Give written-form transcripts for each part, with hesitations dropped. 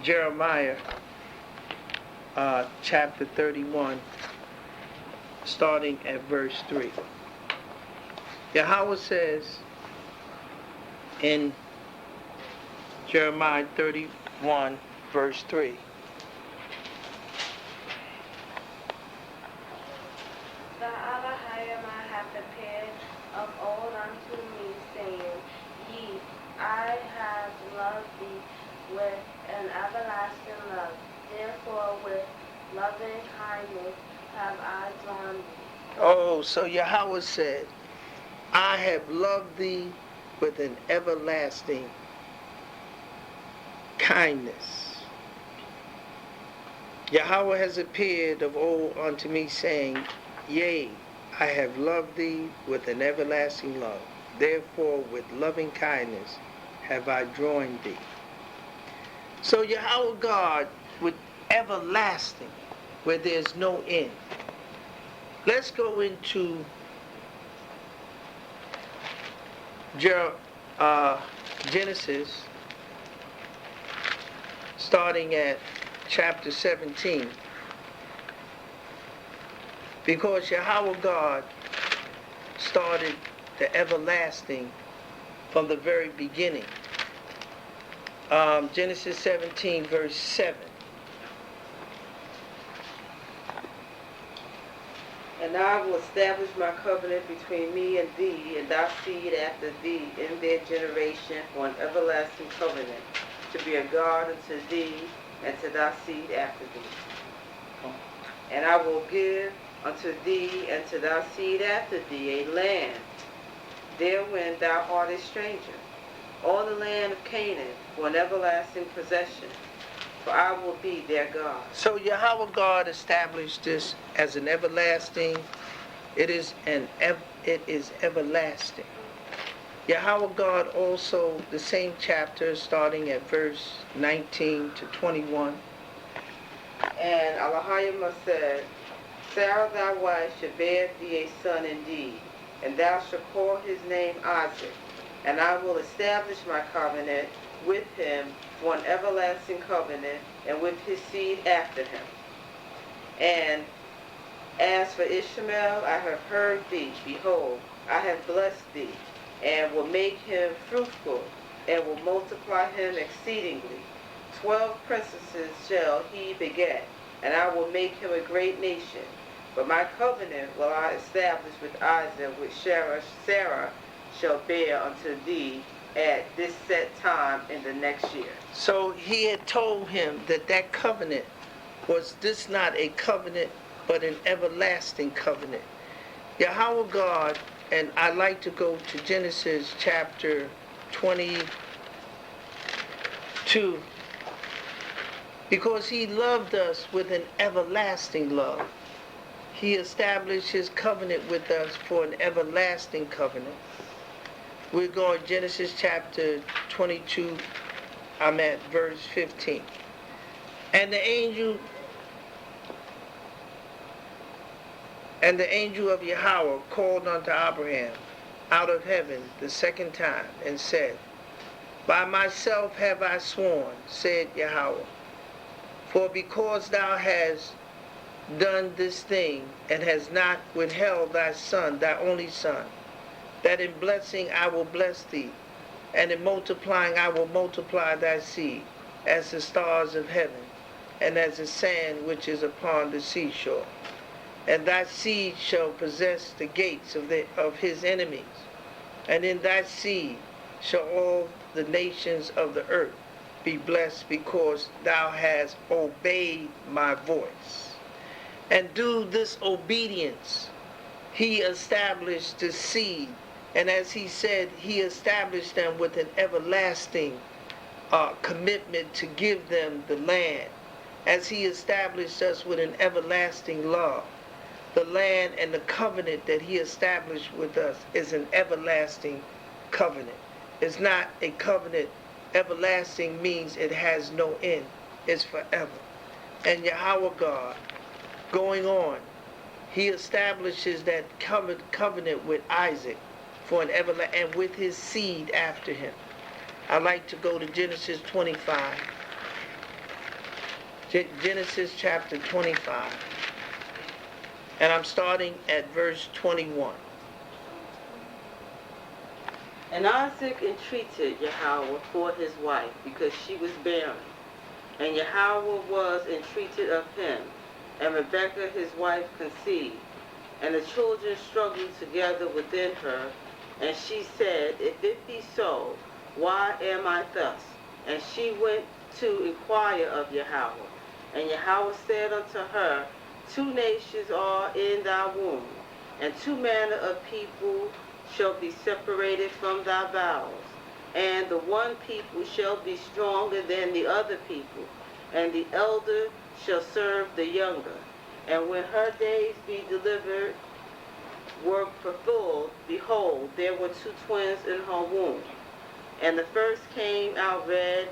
Jeremiah chapter 31, starting at verse 3. Yahweh says in Jeremiah 31, verse 3. The Elohim hath appeared of old unto me, saying, Ye, I have loved thee with an everlasting love. Therefore with loving kindness have I drawn thee. Oh, so Yahweh said, I have loved thee with an everlasting kindness. Yahweh has appeared of old unto me, saying, Yea, I have loved thee with an everlasting love. Therefore with loving kindness have I drawn thee. So Yahweh God with everlasting, where there's no end. Let's go into Genesis, starting at chapter 17. Because Yahweh God started the everlasting from the very beginning. Genesis 17, verse 7. And I will establish my covenant between me and thee, and thy seed after thee in their generation, for an everlasting covenant, to be a God unto thee and to thy seed after thee. And I will give unto thee and to thy seed after thee a land, therein thou art a stranger, all the land of Canaan, for an everlasting possession, for I will be their God. So Yahweh God established this as an everlasting. It is everlasting. Yahweh God also, the same chapter, starting at verse 19 to 21. And Elohim said, Sarah thy wife shall bear thee a son indeed, and thou shalt call his name Isaac, and I will establish my covenant with him for an everlasting covenant, and with his seed after him. And as for Ishmael, I have heard thee. Behold, I have blessed thee, and will make him fruitful, and will multiply him exceedingly. 12 princesses shall he beget, and I will make him a great nation. But my covenant will I establish with Isaac, which Sarah shall bear unto thee at this set time in the next year. So he had told him that that covenant was this not a covenant, but an everlasting covenant. Yahweh God, and I like to go to Genesis chapter 22, because he loved us with an everlasting love. He established his covenant with us for an everlasting covenant. We're going Genesis chapter 22, I'm at verse 15. And the angel of Yahweh called unto Abraham out of heaven the second time, and said, By myself have I sworn, said Yahweh, for because thou hast done this thing, and hast not withheld thy son, thy only son, that in blessing I will bless thee, and in multiplying I will multiply thy seed, as the stars of heaven, and as the sand which is upon the seashore. And thy seed shall possess the gates of his enemies, and in thy seed shall all the nations of the earth be blessed, because thou hast obeyed my voice. And through this obedience, he established the seed. And as he said, he established them with an everlasting commitment to give them the land. As he established us with an everlasting love, the land and the covenant that he established with us is an everlasting covenant. It's not a covenant. Everlasting means it has no end. It's forever. And Yahweh God, going on, he establishes that covenant with Isaac for an everlasting, and with his seed after him. I like to go to Genesis 25. Genesis chapter 25. And I'm starting at verse 21. And Isaac entreated Yahweh for his wife, because she was barren. And Yahweh was entreated of him. And Rebekah his wife conceived. And the children struggled together within her. And she said, If it be so, why am I thus? And she went to inquire of Yahweh. And Yahweh said unto her, 2 nations are in thy womb, and 2 manner of people shall be separated from thy bowels. And the one people shall be stronger than the other people, and the elder shall serve the younger. And when her days be delivered were fulfilled, behold, there were 2 twins in her womb. And the first came out red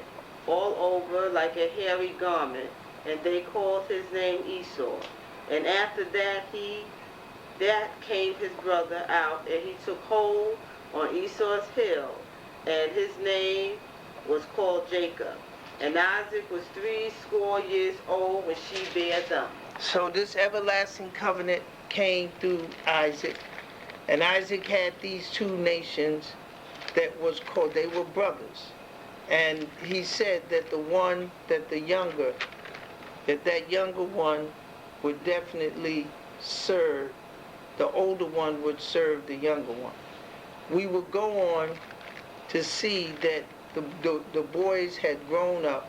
all over like a hairy garment, and they called his name Esau. And after that came his brother out, and he took hold on Esau's heel, and his name was called Jacob. And Isaac was 80 years old when she bare them. So this everlasting covenant came through Isaac. And Isaac had these 2 nations that was called, they were brothers. And he said that that younger one would definitely serve, the older one would serve the younger one. We will go on to see that the boys had grown up,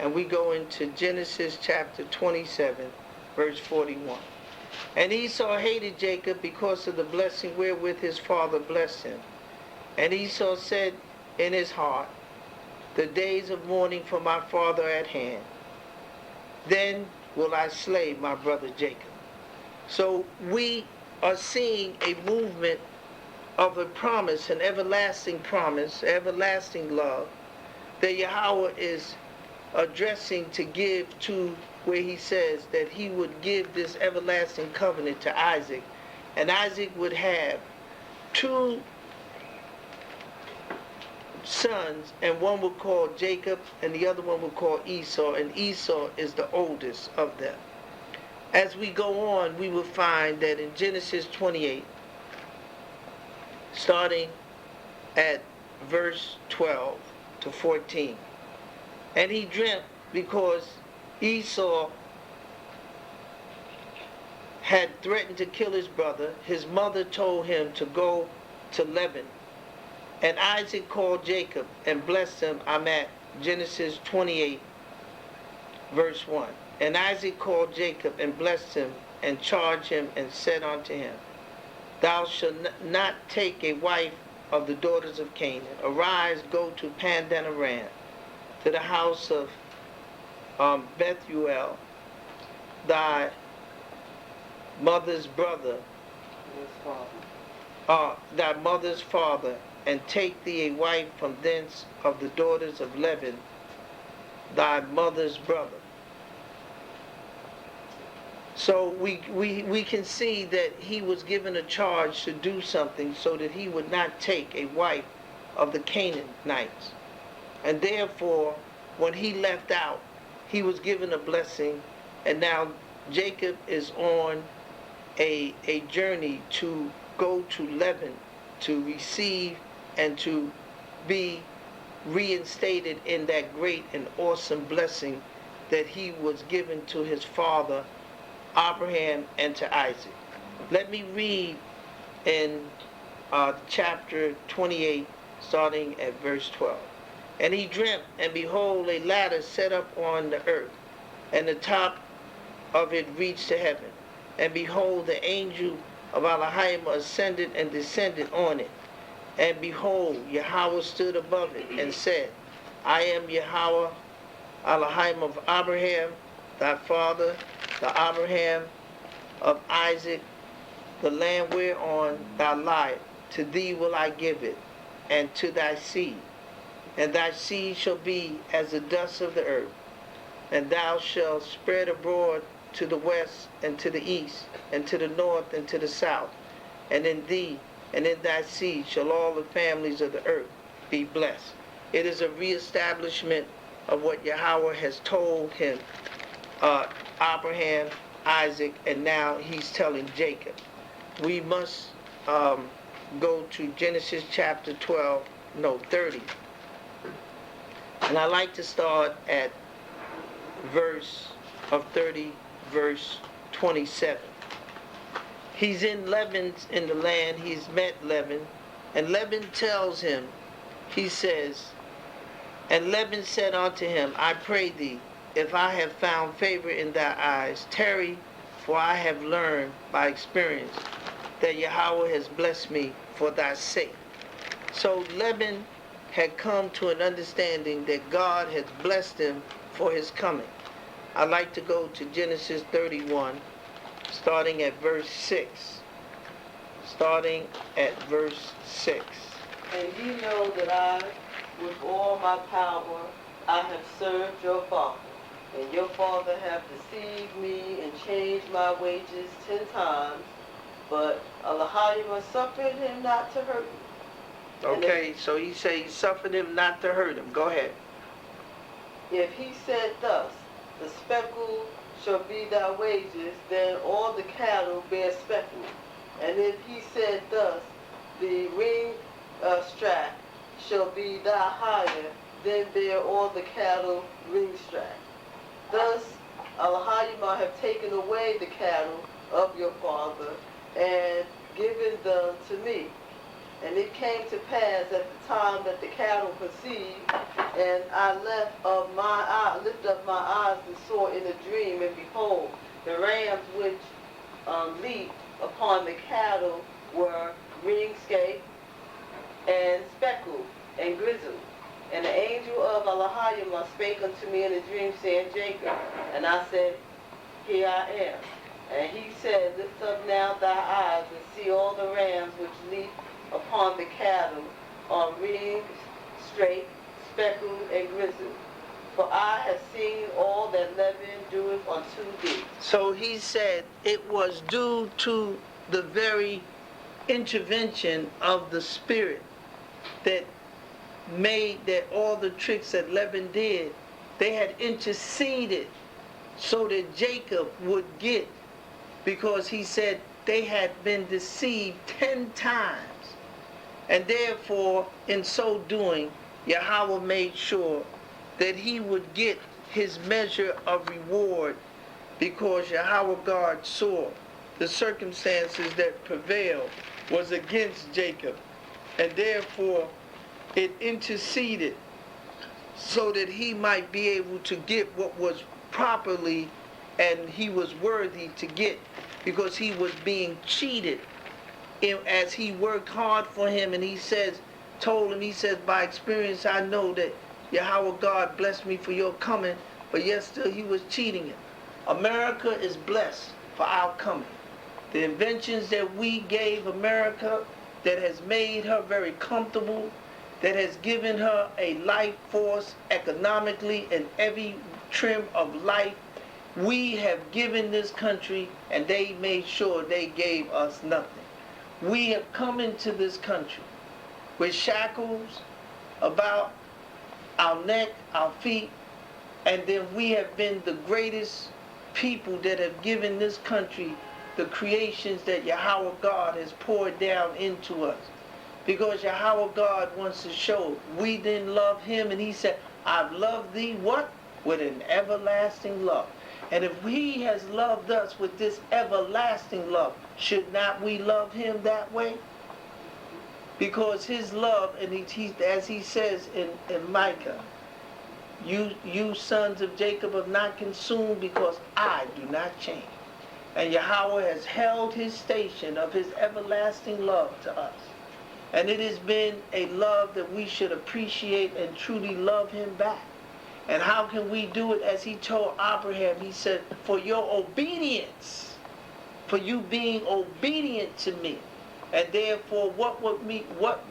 and we go into Genesis chapter 27, verse 41. And Esau hated Jacob because of the blessing wherewith his father blessed him. And Esau said in his heart, The days of mourning for my father are at hand. Then will I slay my brother Jacob. So we are seeing a movement of a promise, an everlasting promise, everlasting love, that Yahweh is addressing to give to, where he says that he would give this everlasting covenant to Isaac. And Isaac would have 2 sons, and one would call Jacob and the other one would call Esau, and Esau is the oldest of them. As we go on, we will find that in Genesis 28, starting at verse 12 to 14, and he dreamt because Esau had threatened to kill his brother. His mother told him to go to Laban. And Isaac called Jacob and blessed him. I'm at Genesis 28, verse 1. And Isaac called Jacob and blessed him and charged him and said unto him, Thou shalt not take a wife of the daughters of Canaan. Arise, go to Pandan Aram, to the house of Bethuel, thy mother's brother, thy mother's father, and take thee a wife from thence of the daughters of Laban, thy mother's brother. So we can see that he was given a charge to do something so that he would not take a wife of the Canaanites. And therefore, when he left out, he was given a blessing, and now Jacob is on a journey to go to Laban to receive and to be reinstated in that great and awesome blessing that he was given to his father Abraham and to Isaac. Let me read in chapter 28, starting at verse 12. And he dreamt, and behold, a ladder set up on the earth, and the top of it reached to heaven. And behold, the angel of Elohim ascended and descended on it. And behold, Yahweh stood above it and said, I am Yahweh, Elohim of Abraham, thy father, the Abraham of Isaac, the land whereon thou liest. To thee will I give it, and to thy seed. And thy seed shall be as the dust of the earth. And thou shalt spread abroad to the west and to the east, and to the north and to the south. And in thee and in thy seed shall all the families of the earth be blessed. It is a reestablishment of what Yahweh has told him Abraham, Isaac, and now he's telling Jacob. We must go to Genesis chapter 30. And I like to start at verse 27. He's in Laban's in the land, he's met Laban, and Laban tells him, he says, and Laban said unto him, I pray thee, if I have found favor in thy eyes, tarry, for I have learned by experience that Yahweh has blessed me for thy sake. So Laban had come to an understanding that God had blessed him for his coming. I'd like to go to Genesis 31, starting at verse 6. Starting at verse 6. And ye know that I, with all my power, I have served your father. And your father hath deceived me and changed my wages 10 times. But Elohim suffered him not to hurt me. Okay, so he said he suffered him not to hurt him. Go ahead. If he said thus, the speckle shall be thy wages, then all the cattle bear speckle. And if he said thus, the ring strap shall be thy hire, then bear all the cattle ring strap. Thus Elohim have taken away the cattle of your father and given them to me. And it came to pass at the time that the cattle conceived, and I lift up my eyes and saw in a dream, and behold, the rams which leaped upon the cattle were ring-scaped and speckled and grizzled. And the angel of Elohim spake unto me in a dream, saying, Jacob. And I said, Here I am. And he said, Lift up now thy eyes and see all the rams which leap upon the cattle are ringed, straight, speckled, and grizzled. For I have seen all that Laban doeth unto thee. So he said it was due to the very intervention of the Spirit that made that all the tricks that Laban did, they had interceded so that Jacob would get, because he said they had been deceived 10 times. And therefore, in so doing, Yahweh made sure that he would get his measure of reward, because Yahweh God saw the circumstances that prevailed was against Jacob, and therefore it interceded so that he might be able to get what was properly and he was worthy to get, because he was being cheated as he worked hard for him. And he says, by experience I know that Yahweh God blessed me for your coming, but yet still he was cheating him. America is blessed for our coming. The inventions that we gave America that has made her very comfortable, that has given her a life force economically in every trim of life, we have given this country, and they made sure they gave us nothing. We have come into this country with shackles about our neck, our feet, and then we have been the greatest people that have given this country the creations that Yahweh God has poured down into us. Because Yahweh God wants to show we didn't love him, and he said, I've loved thee what? With an everlasting love. And if he has loved us with this everlasting love, should not we love him that way? Because his love, and as he says in Micah, you sons of Jacob are not consumed because I do not change. And Yahweh has held his station of his everlasting love to us. And it has been a love that we should appreciate and truly love him back. And how can we do it? As he told Abraham, he said, for your obedience, for you being obedient to me. And therefore, what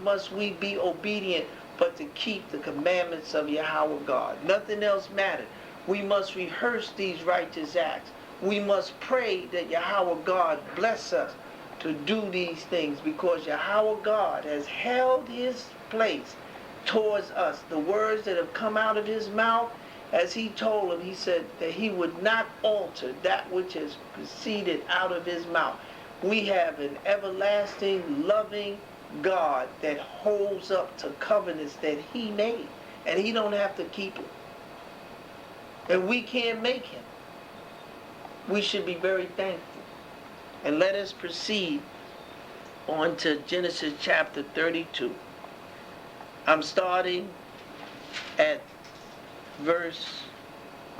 must we be obedient but to keep the commandments of Yahweh God? Nothing else mattered. We must rehearse these righteous acts. We must pray that Yahweh God bless us to do these things, because Yahweh God has held his place towards us. The words that have come out of his mouth, as he told him, he said that he would not alter that which has proceeded out of his mouth. We have an everlasting, loving God that holds up to covenants that he made, and he don't have to keep it. And we can't make him. We should be very thankful. And let us proceed on to Genesis chapter 32. I'm starting at verse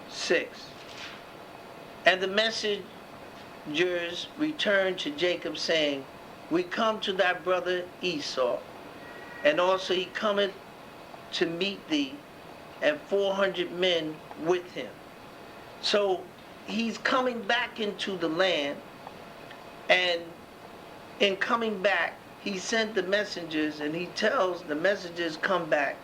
6. And the messengers returned to Jacob, saying, We come to thy brother Esau, and also he cometh to meet thee, and 400 men with him. So he's coming back into the land, and in coming back, he sent the messengers, and he tells the messengers come back,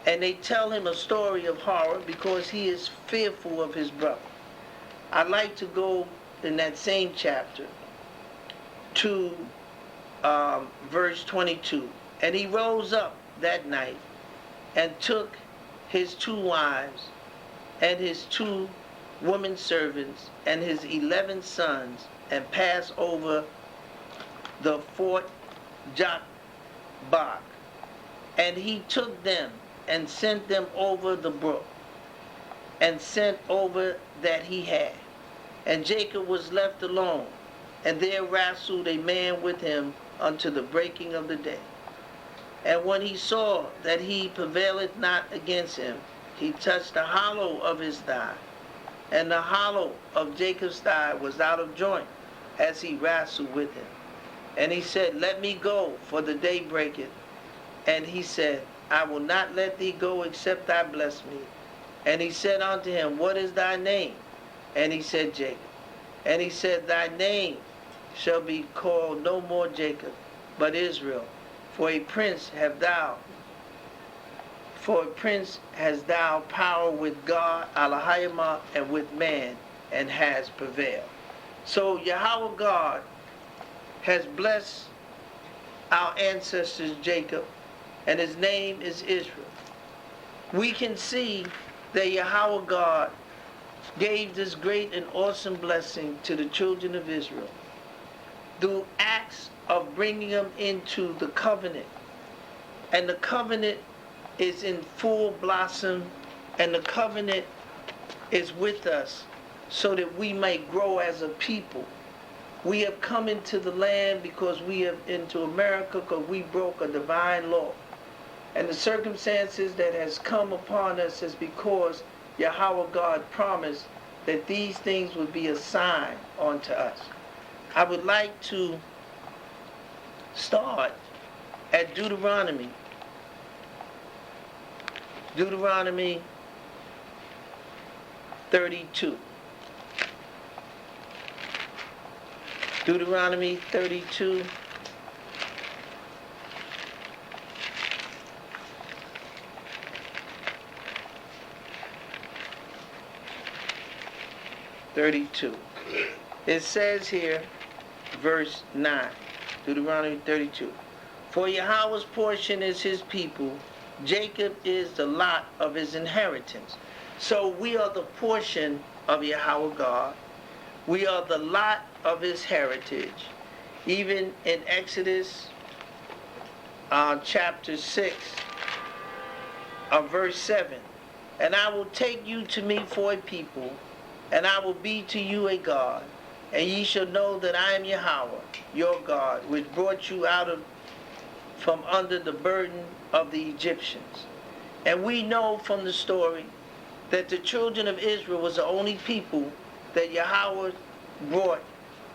and they tell him a story of horror because he is fearful of his brother. I'd like to go in that same chapter to verse 22. And he rose up that night and took his 2 wives and his 2 women servants and his 11 sons and passed over the fort Jotbah. And he took them and sent them over the brook and sent over that he had. And Jacob was left alone, and there wrestled a man with him unto the breaking of the day. And when he saw that he prevaileth not against him, he touched the hollow of his thigh, and the hollow of Jacob's thigh was out of joint as he wrestled with him. And he said, Let me go, for the day breaketh. And he said, I will not let thee go except thou bless me. And he said unto him, What is thy name? And he said, Jacob. And he said, Thy name shall be called no more Jacob, but Israel. For a prince hast thou power with God, Elohim, and with man, and has prevailed. So Yahweh God has blessed our ancestors Jacob, and his name is Israel. We can see that Yahweh God gave this great and awesome blessing to the children of Israel through acts of bringing them into the covenant. And the covenant is in full blossom, and the covenant is with us so that we may grow as a people. We have come into the land because we have into America because we broke a divine law. And the circumstances that has come upon us is because Yahweh God promised that these things would be a sign unto us. I would like to start at Deuteronomy. Deuteronomy 32. Deuteronomy 32. It says here, verse 9, Deuteronomy 32. For Yahweh's portion is his people, Jacob is the lot of his inheritance. So we are the portion of Yahweh God. We are the lot of his heritage. Even in Exodus chapter 6, verse 7. And I will take you to me for a people, and I will be to you a God, and ye shall know that I am Yahweh, your God, which brought you out from under the burden of the Egyptians. And we know from the story that the children of Israel was the only people that Yahweh brought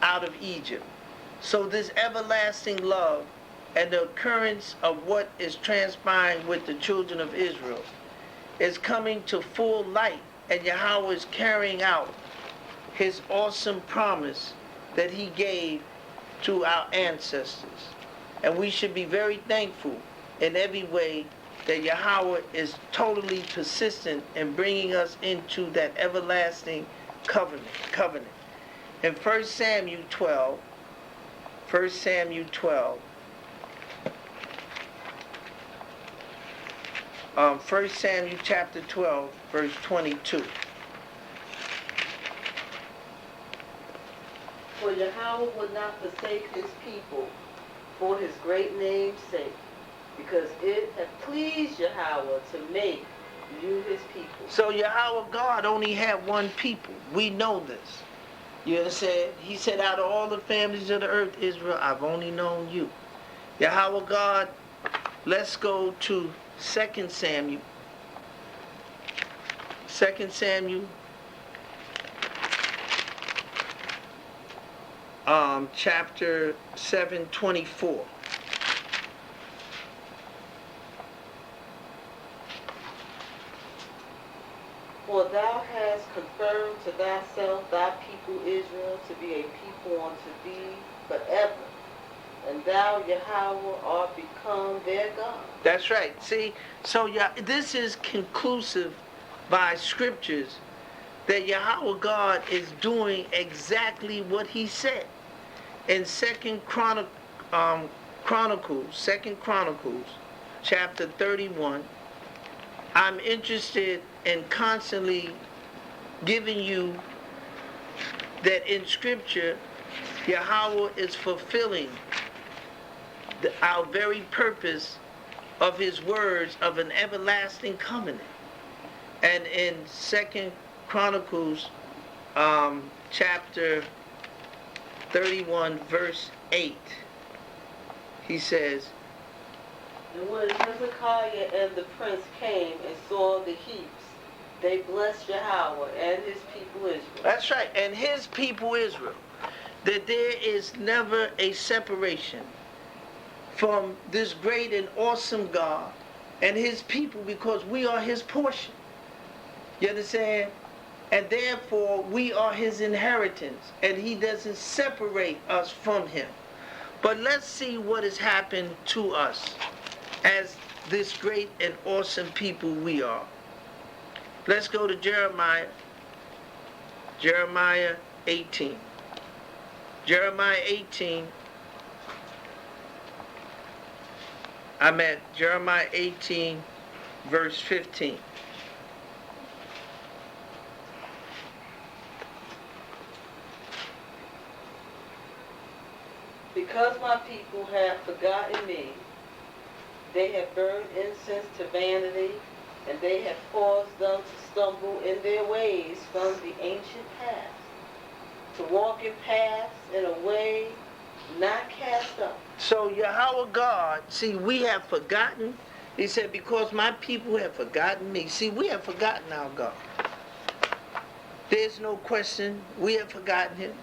out of Egypt. So this everlasting love and the occurrence of what is transpiring with the children of Israel is coming to full light, and Yahweh is carrying out his awesome promise that he gave to our ancestors. And we should be very thankful in every way that Yahweh is totally persistent in bringing us into that everlasting covenant. In 1 Samuel 12, 1 Samuel chapter 12, verse 22. For Yahweh would not forsake his people for his great name's sake, because it had pleased Yahweh to make you his people. So Yahweh God only had one people. We know this. You understand? He said, out of all the families of the earth, Israel, I've only known you. Yahweh God, let's go to 2 Samuel. 2 Samuel chapter 7:24. For thou hast confirmed to thyself thy people Israel to be a people unto thee forever, and thou, Yahweh, art become their God. That's right. See, so this is conclusive by scriptures that Yahweh God is doing exactly what he said. In Second Chronicles, chapter 31, I'm interested in constantly giving you that in scripture, Yahweh is fulfilling our very purpose of his words of an everlasting covenant. And in 2 Chronicles chapter 31 verse 8, he says, And when Hezekiah and the prince came and saw the heaps, they blessed Yahweh and his people Israel. that's right, and his people Israel, that there is never a separation from this great and awesome God and his people, because we are his portion. You understand? And therefore we are his inheritance, and he doesn't separate us from him. But let's see what has happened to us as this great and awesome people we are. Let's go to Jeremiah 18. Jeremiah 18. I'm at Jeremiah 18, verse 15. Because my people have forgotten me, they have burned incense to vanity, and they have caused them to stumble in their ways from the ancient past, to walk in paths in a way not cast up. So Yahweh God, see, we have forgotten. He said, because my people have forgotten me. See, we have forgotten our God. There's no question, we have forgotten him.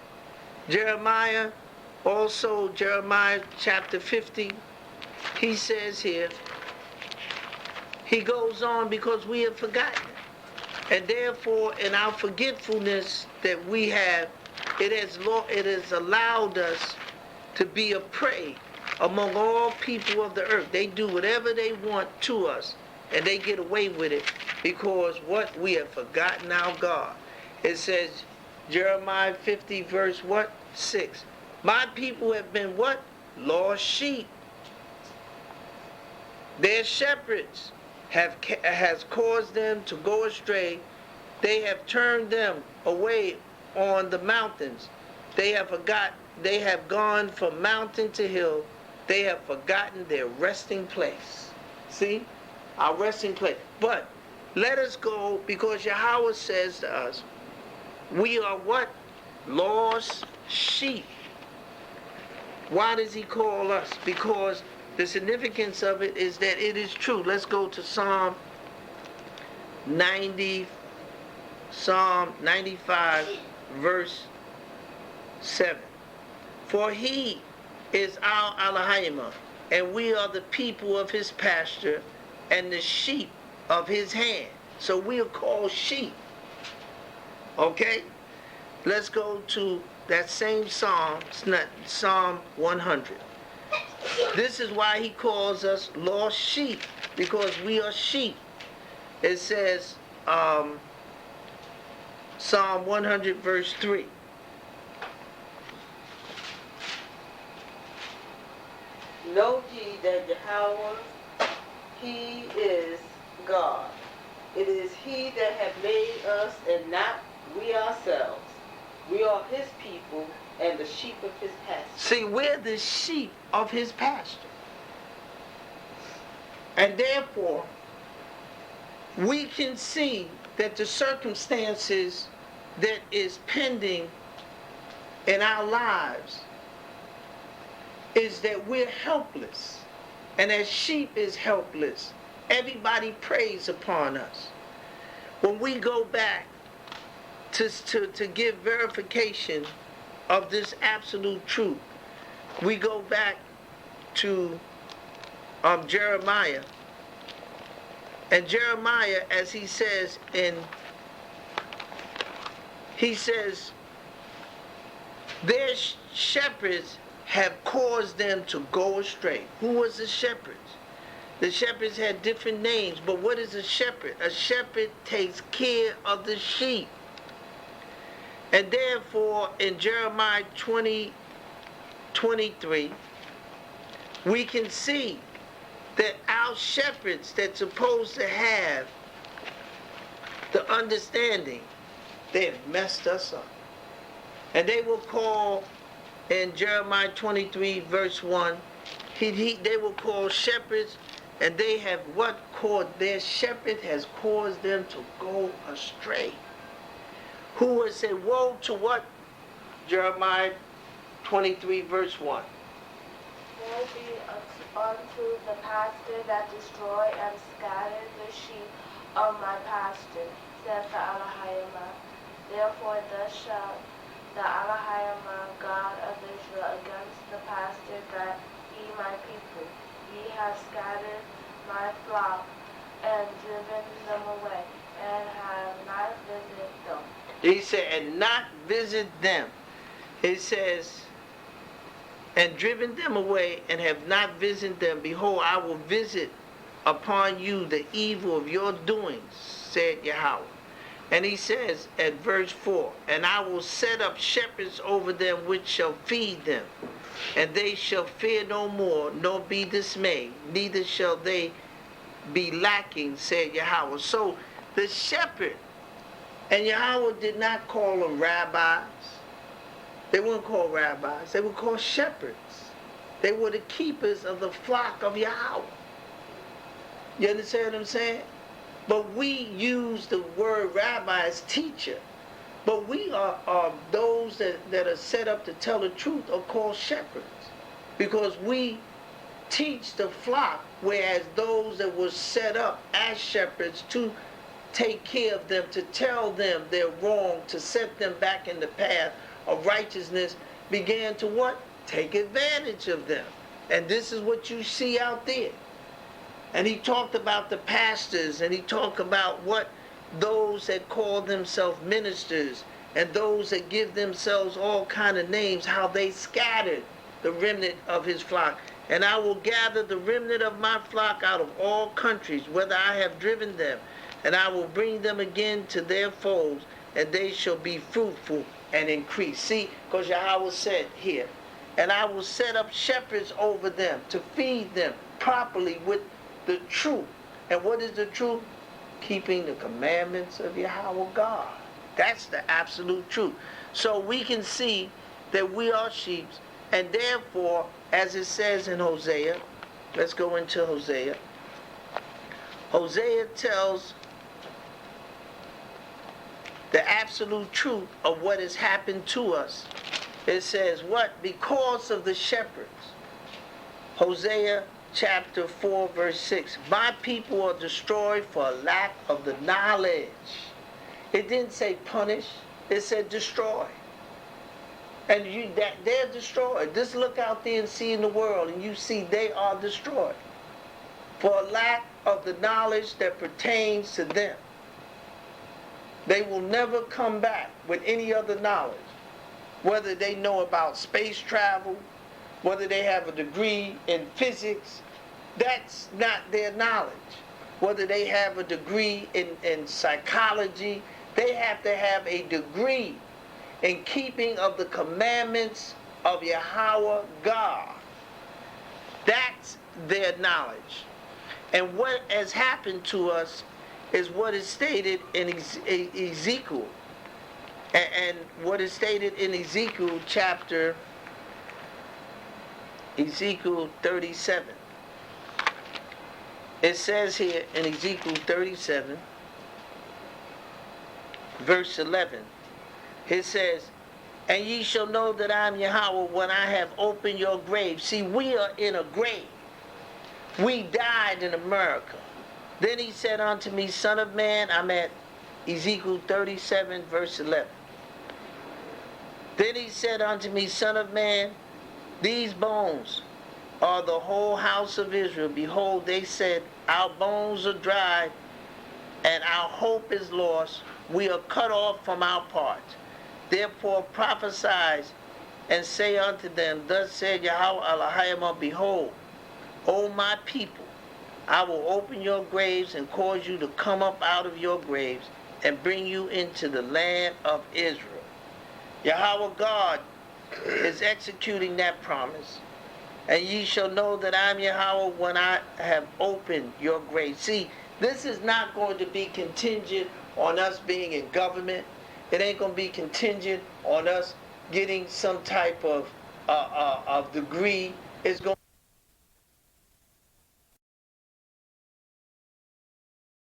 Jeremiah chapter 50, he says here, he goes on, because we have forgotten. And therefore, in our forgetfulness that we have, it has allowed us to be a prey among all people of the earth. They do whatever they want to us, and they get away with it, because what? We have forgotten our God. It says, Jeremiah 50 verse what? 6. My people have been what? Lost sheep. Their shepherds has caused them to go astray. They have turned them away on the mountains. They have gone from mountain to hill. They have forgotten their resting place. See? Our resting place. But let us go, because Yahweh says to us, we are what? Lost sheep. Why does he call us? Because the significance of it is that it is true. Let's go to Psalm 95, verse 7. For he is our Elohim, and we are the people of his pasture and the sheep of his hand. So we are called sheep. Okay? Let's go to that same Psalm, Psalm 100. This is why he calls us lost sheep, because we are sheep. It says, Psalm 100 verse 3. Know ye that Yahweh, he is God. It is he that hath made us, and not we ourselves. We are his people and the sheep of his pasture. See, we're the sheep of his pasture. And therefore, we can see that the circumstances that is pending in our lives is that we're helpless. And as sheep is helpless, everybody preys upon us. When we go back to give verification of this absolute truth, we go back to Jeremiah. And Jeremiah, as he says their shepherds have caused them to go astray. Who was the shepherds? The shepherds had different names, but what is a shepherd? A shepherd takes care of the sheep. And therefore, in Jeremiah 20:23, we can see that our shepherds that's supposed to have the understanding, they've messed us up. And they will call, in Jeremiah 23 verse 1, they will call shepherds, and they have what caused, their shepherd has caused them to go astray. Who would say, woe to what? Jeremiah 23 verse 1. Woe be unto the pastor that destroy and scatter the sheep of my pasture, saith the Elohim. Therefore thus shall the Elohim, God of Israel, against the pastor that ye my people. Ye have scattered my flock and driven them away, and have not visited them. He said, and not visit them. It says, and driven them away, and have not visited them. Behold, I will visit upon you the evil of your doings, said Yahweh. And he says at verse 4, and I will set up shepherds over them which shall feed them, and they shall fear no more, nor be dismayed, neither shall they be lacking, said Yahweh. So the shepherd, and Yahweh did not call them rabbis. They weren't called rabbis. They were called shepherds. They were the keepers of the flock of Yahweh. You understand what I'm saying? But we use the word rabbi as teacher. But we are those that are set up to tell the truth are called shepherds. Because we teach the flock, whereas those that were set up as shepherds to take care of them, to tell them they're wrong, to set them back in the path of righteousness, began to what? Take advantage of them. And this is what you see out there. And he talked about the pastors, and he talked about what those that call themselves ministers, and those that give themselves all kind of names, how they scattered the remnant of his flock. And I will gather the remnant of my flock out of all countries, whither I have driven them, and I will bring them again to their folds, and they shall be fruitful and increase. See, because Yahweh said here, and I will set up shepherds over them to feed them properly with the truth. And what is the truth? Keeping the commandments of Yahweh God. That's the absolute truth. So we can see that we are sheep, and therefore, as it says in Hosea, let's go into Hosea. Hosea tells the absolute truth of what has happened to us. It says what? Because of the shepherds. Hosea chapter 4 verse 6. My people are destroyed for lack of the knowledge. It didn't say punish. It said destroy. And they're destroyed. Just look out there and see in the world, and you see they are destroyed for lack of the knowledge that pertains to them. They will never come back with any other knowledge. Whether they know about space travel, whether they have a degree in physics, that's not their knowledge. Whether they have a degree in psychology, they have to have a degree in keeping of the commandments of Yahweh God. That's their knowledge. And what has happened to us is what is stated in Ezekiel. And what is stated in Ezekiel chapter, Ezekiel 37. It says here in Ezekiel 37, verse 11, it says, and ye shall know that I am Yahweh when I have opened your grave. See, we are in a grave. We died in America. Then he said unto me, Son of man, I'm at Ezekiel 37, verse 11. Then he said unto me, Son of man, these bones are the whole house of Israel. Behold, they said, our bones are dried, and our hope is lost. We are cut off from our parts. Therefore prophesy and say unto them, Thus said Yahweh Elohim, behold, O my people, I will open your graves and cause you to come up out of your graves and bring you into the land of Israel. Yahweh God is executing that promise. And ye shall know that I am Yahweh when I have opened your graves. See, this is not going to be contingent on us being in government. It ain't going to be contingent on us getting some type of degree. It's going